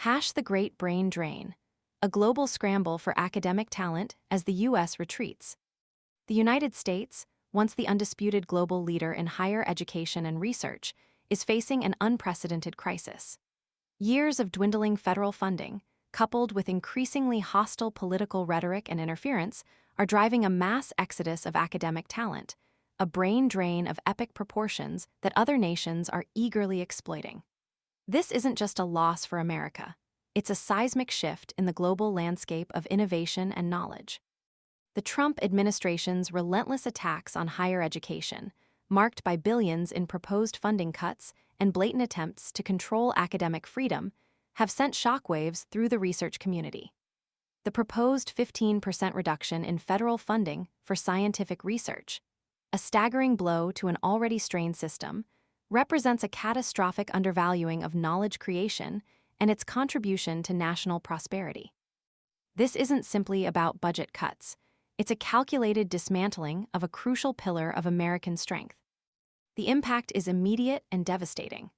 The Great Brain Drain, a global scramble for academic talent as the U.S. retreats. The United States, once the undisputed global leader in higher education and research, is facing an unprecedented crisis. Years of dwindling federal funding, coupled with increasingly hostile political rhetoric and interference, are driving a mass exodus of academic talent, a brain drain of epic proportions that other nations are eagerly exploiting. This isn't just a loss for America. It's a seismic shift in the global landscape of innovation and knowledge. The Trump administration's relentless attacks on higher education, marked by billions in proposed funding cuts and blatant attempts to control academic freedom, have sent shockwaves through the research community. The proposed 15% reduction in federal funding for scientific research, a staggering blow to an already strained system, represents a catastrophic undervaluing of knowledge creation and its contribution to national prosperity. This isn't simply about budget cuts. It's a calculated dismantling of a crucial pillar of American strength. The impact is immediate and devastating.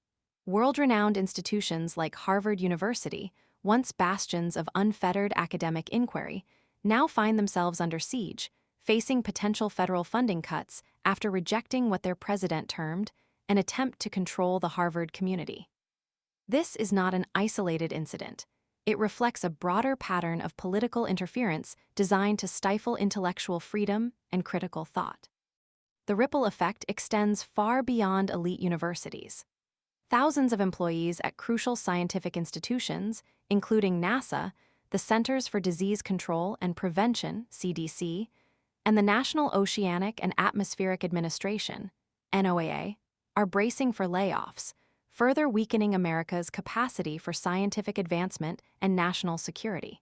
World-renowned institutions like Harvard University, once bastions of unfettered academic inquiry, now find themselves under siege, facing potential federal funding cuts after rejecting what their president termed an attempt to control the Harvard community. This is not an isolated incident. It reflects a broader pattern of political interference designed to stifle intellectual freedom and critical thought. The ripple effect extends far beyond elite universities. Thousands of employees at crucial scientific institutions, including NASA, the Centers for Disease Control and Prevention, CDC, and the National Oceanic and Atmospheric Administration, NOAA, are bracing for layoffs, further weakening America's capacity for scientific advancement and national security.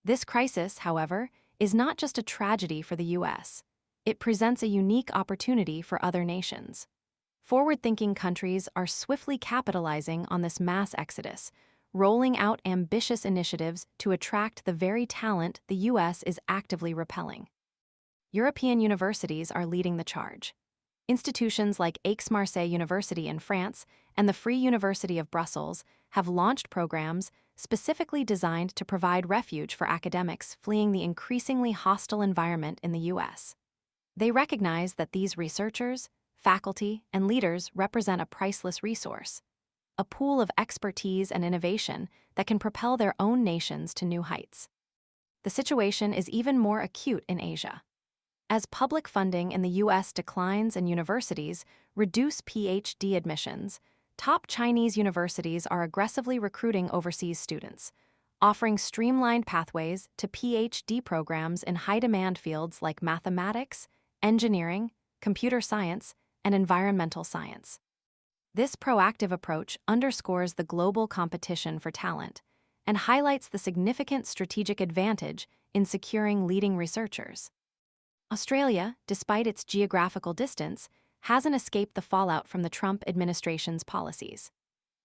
This crisis, however, is not just a tragedy for the U.S. It presents a unique opportunity for other nations. Forward-thinking countries are swiftly capitalizing on this mass exodus, rolling out ambitious initiatives to attract the very talent the U.S. is actively repelling. European universities are leading the charge. Institutions like Aix-Marseille University in France and the Free University of Brussels have launched programs specifically designed to provide refuge for academics fleeing the increasingly hostile environment in the U.S. They recognize that these researchers, faculty, and leaders represent a priceless resource, a pool of expertise and innovation that can propel their own nations to new heights. The situation is even more acute in Asia. As public funding in the U.S. declines and universities reduce PhD admissions, top Chinese universities are aggressively recruiting overseas students, offering streamlined pathways to PhD programs in high-demand fields like mathematics, engineering, computer science, and environmental science. This proactive approach underscores the global competition for talent and highlights the significant strategic advantage in securing leading researchers. Australia, despite its geographical distance, hasn't escaped the fallout from the Trump administration's policies.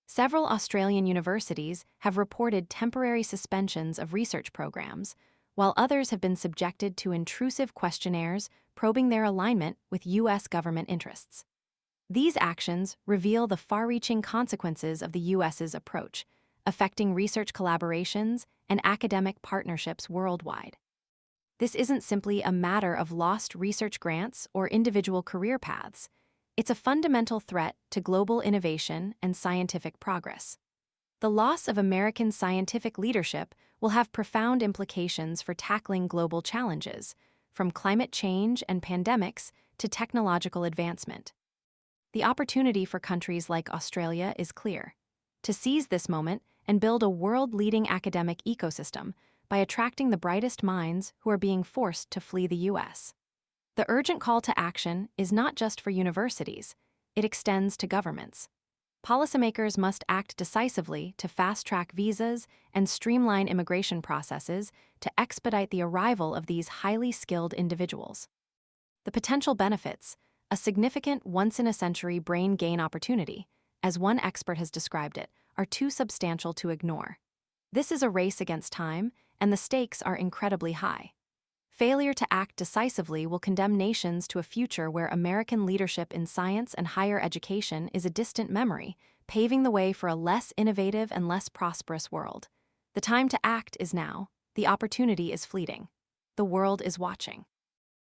Several Australian universities have reported temporary suspensions of research programs, while others have been subjected to intrusive questionnaires probing their alignment with U.S. government interests. These actions reveal the far-reaching consequences of the U.S.'s approach, affecting research collaborations and academic partnerships worldwide. This isn't simply a matter of lost research grants or individual career paths. It's a fundamental threat to global innovation and scientific progress. The loss of American scientific leadership will have profound implications for tackling global challenges, from climate change and pandemics to technological advancement. The opportunity for countries like Australia is clear: to seize this moment and build a world-leading academic ecosystem by attracting the brightest minds who are being forced to flee the U.S. The urgent call to action is not just for universities, it extends to governments. Policymakers must act decisively to fast-track visas and streamline immigration processes to expedite the arrival of these highly skilled individuals. The potential benefits: a significant once-in-a-century brain gain opportunity, as one expert has described it, are too substantial to ignore. This is a race against time, and the stakes are incredibly high. Failure to act decisively will condemn nations to a future where American leadership in science and higher education is a distant memory, paving the way for a less innovative and less prosperous world. The time to act is now. The opportunity is fleeting. The world is watching.